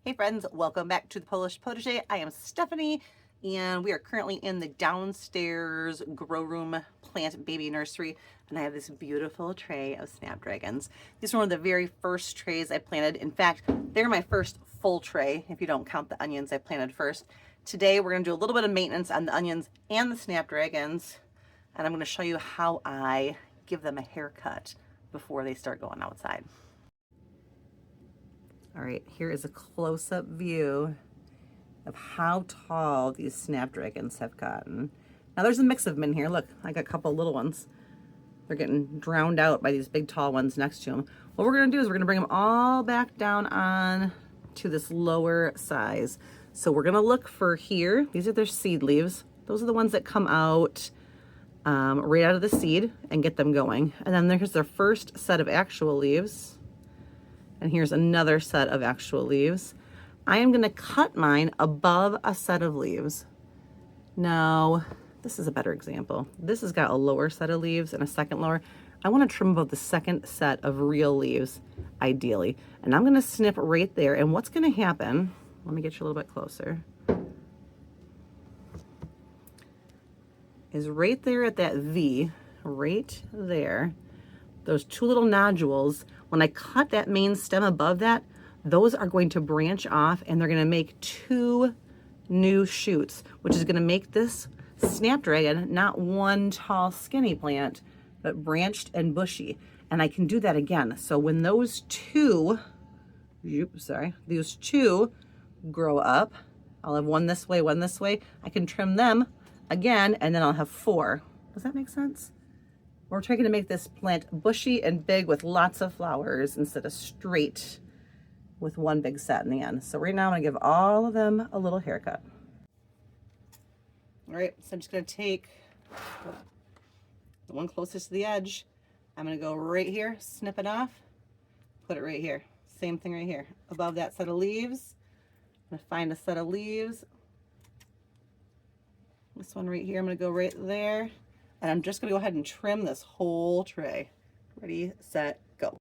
Hey friends, welcome back to the Polish Protege. I am Stephanie and we are currently in the downstairs grow room plant baby nursery, and I have this beautiful tray of Snapdragons. These are one of the very first trays I planted. In fact, they're my first full tray if you don't count the onions I planted first. Today we're going to do a little bit of maintenance on the onions and the Snapdragons, and I'm going to show you how I give them a haircut before they start going outside. All right, here is a close-up view of how tall these Snapdragons have gotten. Now there's a mix of them in here. Look, I got a couple little ones. They're getting drowned out by these big tall ones next to them. What we're gonna do is we're gonna bring them all back down on to this lower size. So we're gonna look for here. These are their seed leaves. Those are the ones that come out right out of the seed and get them going. And then there's their first set of actual leaves. And here's another set of actual leaves. I am gonna cut mine above a set of leaves. Now, this is a better example. This has got a lower set of leaves and a second lower. I wanna trim above the second set of real leaves, ideally. And I'm gonna snip right there. And what's gonna happen, let me get you a little bit closer, is right there at that V, right there, those two little nodules, when I cut that main stem above that, those are going to branch off and they're going to make two new shoots, which is going to make this Snapdragon not one tall skinny plant, but branched and bushy. And I can do that again. So when those two, these two grow up, I'll have one this way, one this way. I can trim them again, and then I'll have four. Does that make sense? We're trying to make this plant bushy and big with lots of flowers instead of straight with one big set in the end. So right now I'm gonna give all of them a little haircut. All right, so I'm just gonna take the one closest to the edge. I'm gonna go right here, snip it off, put it right here. Same thing right here, above that set of leaves. I'm gonna find a set of leaves. This one right here, I'm gonna go right there. And I'm just gonna go ahead and trim this whole tray. Ready, set, go.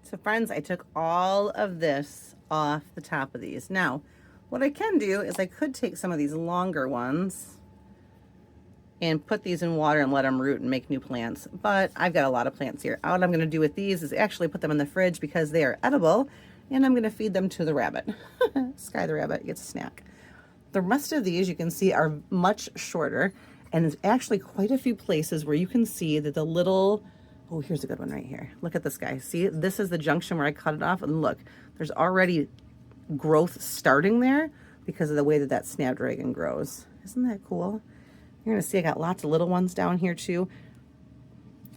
So friends, I took all of this off the top of these. Now, what I can do is I could take some of these longer ones and put these in water and let them root and make new plants. But I've got a lot of plants here. What I'm gonna do with these is actually put them in the fridge because they are edible, and I'm gonna feed them to the rabbit. Sky the rabbit gets a snack. The rest of these you can see are much shorter, and there's actually quite a few places where you can see that the little, oh, here's a good one right here. Look at this guy. See, this is the junction where I cut it off, and look, there's already growth starting there because of the way that that Snapdragon grows. Isn't that cool? You're gonna see I got lots of little ones down here too.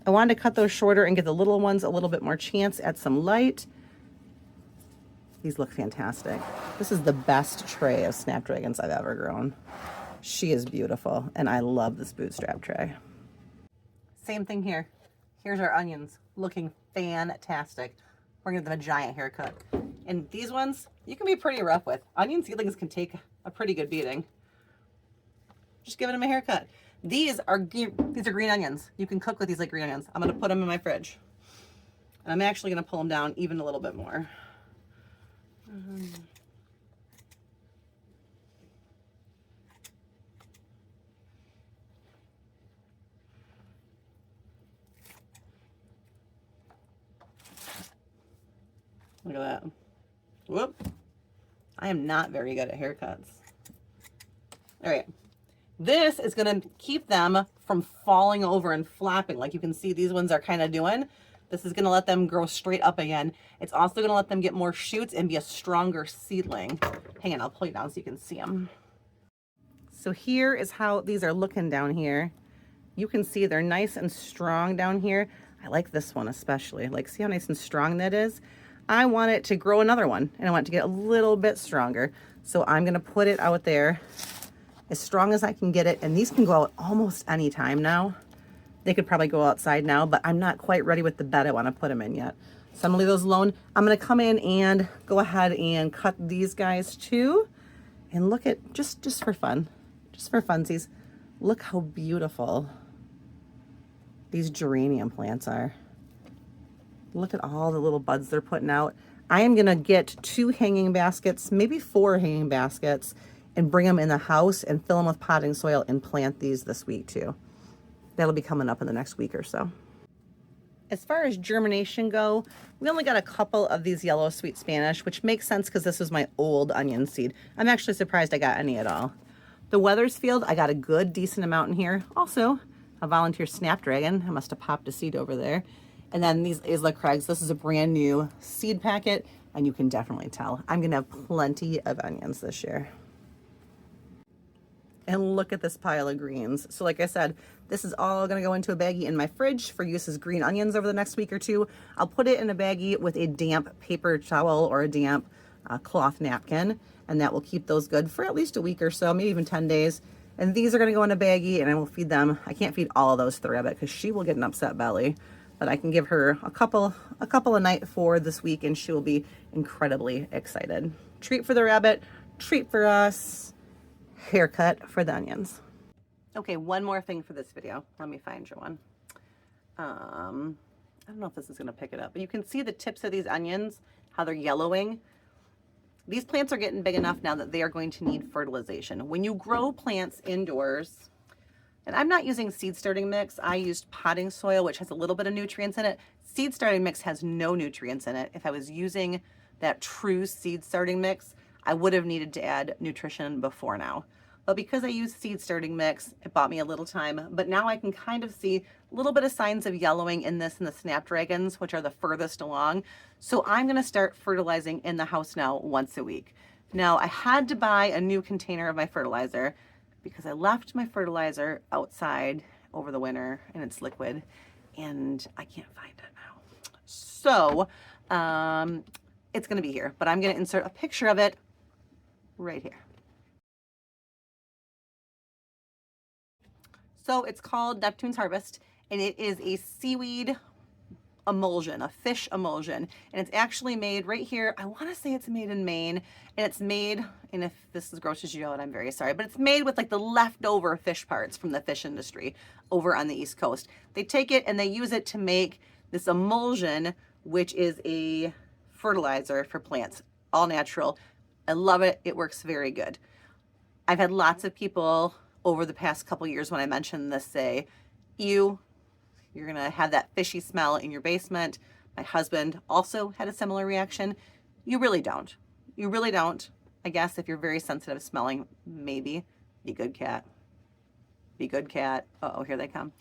I wanted to cut those shorter and get the little ones a little bit more chance at some light. These look fantastic. This is the best tray of Snapdragons I've ever grown. She is beautiful, and I love this bootstrap tray. Same thing here. Here's our onions, looking fantastic. We're gonna give them a giant haircut. And these ones, you can be pretty rough with. Onion seedlings can take a pretty good beating. Just giving them a haircut. These are green onions. You can cook with these like green onions. I'm gonna put them in my fridge. And I'm actually gonna pull them down even a little bit more. Look at that. Whoop. I am not very good at haircuts. All right. This is gonna keep them from falling over and flapping. Like you can see these ones are kind of doing. This is gonna let them grow straight up again. It's also gonna let them get more shoots and be a stronger seedling. Hang on, I'll pull you down so you can see them. So here is how these are looking down here. You can see they're nice and strong down here. I like this one especially. Like, see how nice and strong that is? I want it to grow another one, and I want it to get a little bit stronger. So I'm gonna put it out there as strong as I can get it, and these can go out almost any time now. They could probably go outside now, but I'm not quite ready with the bed I want to put them in yet. So I'm gonna leave those alone. I'm gonna come in and go ahead and cut these guys too, And look at, just for fun, just for funsies, look how beautiful these geranium plants are. Look at all the little buds they're putting out. I am gonna get 2 hanging baskets, maybe 4 hanging baskets, and bring them in the house and fill them with potting soil and plant these this week too. That'll be coming up in the next week or so. As far as germination go, we only got a couple of these yellow sweet Spanish, which makes sense because this was my old onion seed. I'm actually surprised I got any at all. The Weathersfield, I got a good decent amount in here. Also, a volunteer Snapdragon. I must have popped a seed over there. And then these Isla Craigs, this is a brand new seed packet, and you can definitely tell. I'm gonna have plenty of onions this year. And look at this pile of greens. So like I said, this is all gonna go into a baggie in my fridge for use as green onions over the next week or two. I'll put it in a baggie with a damp paper towel or a damp cloth napkin, and that will keep those good for at least a week or so, maybe even 10 days. And these are gonna go in a baggie, and I will feed them. I can't feed all of those to the rabbit because she will get an upset belly, but I can give her a couple a night for this week, and she will be incredibly excited. Treat for the rabbit, treat for us, haircut for the onions. Okay, one more thing for this video. Let me find your one. I don't know if this is gonna pick it up, but you can see the tips of these onions, how they're yellowing. These plants are getting big enough now that they are going to need fertilization. When you grow plants indoors, and I'm not using seed starting mix, I used potting soil, which has a little bit of nutrients in it. Seed starting mix has no nutrients in it. If I was using that true seed starting mix, I would have needed to add nutrition before now. But because I use seed starting mix, it bought me a little time, but now I can kind of see a little bit of signs of yellowing in this and the Snapdragons, which are the furthest along. So I'm gonna start fertilizing in the house now once a week. Now I had to buy a new container of my fertilizer because I left my fertilizer outside over the winter and it's liquid and I can't find it now. So it's gonna be here, but I'm gonna insert a picture of it right here. So it's called Neptune's Harvest, and it is a seaweed emulsion, a fish emulsion. And it's actually made right here. I want to say it's made in Maine, and it's made, and if this is gross as you know, and I'm very sorry, but it's made with like the leftover fish parts from the fish industry over on the East Coast. They take it and they use it to make this emulsion, which is a fertilizer for plants, all natural. I love it. It works very good. I've had lots of people over the past couple years when I mentioned this say, ew, you're gonna have that fishy smell in your basement. My husband also had a similar reaction. You really don't. You really don't. I guess if you're very sensitive to smelling, maybe. Be good, cat. Be good, cat. Uh-oh, here they come.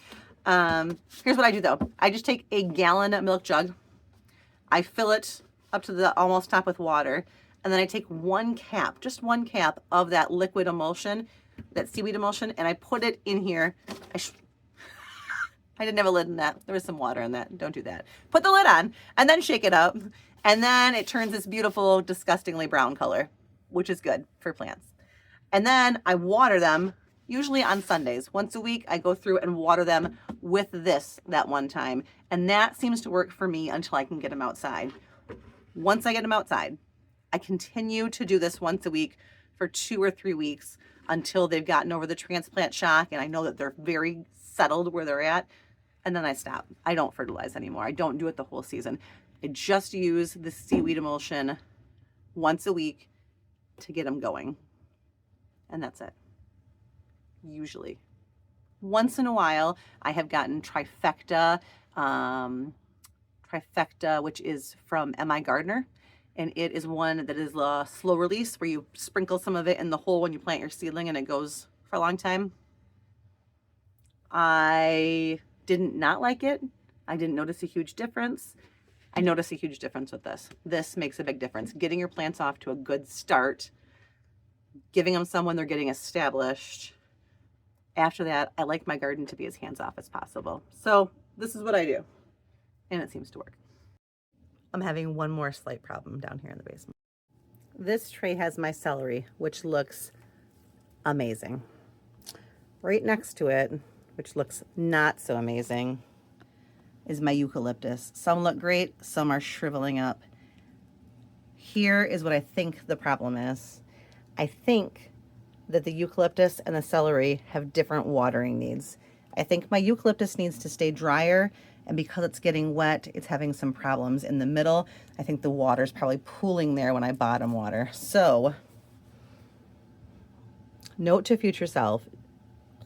Here's what I do though. I just take a gallon milk jug. I fill it up to the almost top with water. And then I take 1 cap, just 1 cap of that liquid emulsion, that seaweed emulsion, and I put it in here. I didn't have a lid in that. There was some water in that. Don't do that. Put the lid on and then shake it up. And then it turns this beautiful, disgustingly brown color, which is good for plants. And then I water them, usually on Sundays. Once a week, I go through and water them with this that one time. And that seems to work for me until I can get them outside. Once I get them outside, I continue to do this once a week for 2 or 3 weeks until they've gotten over the transplant shock and I know that they're very settled where they're at, and then I stop. I don't fertilize anymore. I don't do it the whole season. I just use the seaweed emulsion once a week to get them going, and that's it. Usually. Once in a while, I have gotten Trifecta, which is from M.I. Gardner. And it is one that is a slow release where you sprinkle some of it in the hole when you plant your seedling and it goes for a long time. I didn't not like it. I didn't notice a huge difference. I noticed a huge difference with this. This makes a big difference. Getting your plants off to a good start, giving them some when they're getting established. After that, I like my garden to be as hands-off as possible. So this is what I do, and it seems to work. I'm having one more slight problem down here in the basement. This tray has my celery, which looks amazing. Right next to it, which looks not so amazing, is my eucalyptus. Some look great, some are shriveling up. Here is what I think the problem is. I think that the eucalyptus and the celery have different watering needs. I think my eucalyptus needs to stay drier, and because it's getting wet, it's having some problems in the middle. I think the water's probably pooling there when I bottom water. So, note to future self,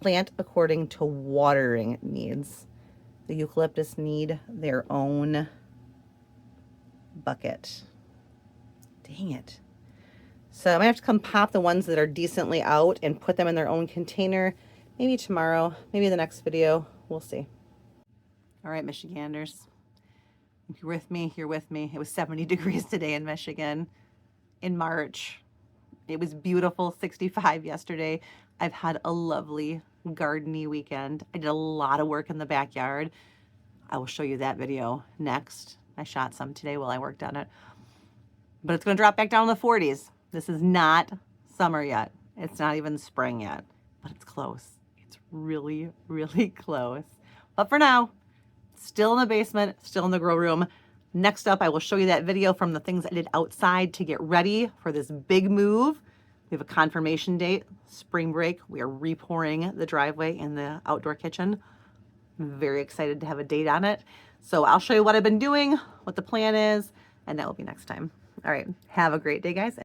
plant according to watering needs. The eucalyptus need their own bucket. Dang it. So I might have to come pop the ones that are decently out and put them in their own container. Maybe tomorrow, maybe the next video. We'll see. All right, Michiganders. If you're with me, you're with me. It was 70 degrees today in Michigan in March. It was beautiful, 65 yesterday. I've had a lovely gardeny weekend. I did a lot of work in the backyard. I will show you that video next. I shot some today while I worked on it. But it's going to drop back down to the 40s. This is not summer yet. It's not even spring yet, but it's close. It's really, really close. But for now, still in the basement, still in the grow room. Next up, I will show you that video from the things I did outside to get ready for this big move. We have a confirmation date, spring break. We are repouring the driveway in the outdoor kitchen. I'm very excited to have a date on it. So I'll show you what I've been doing, what the plan is, and that will be next time. All right, have a great day, guys.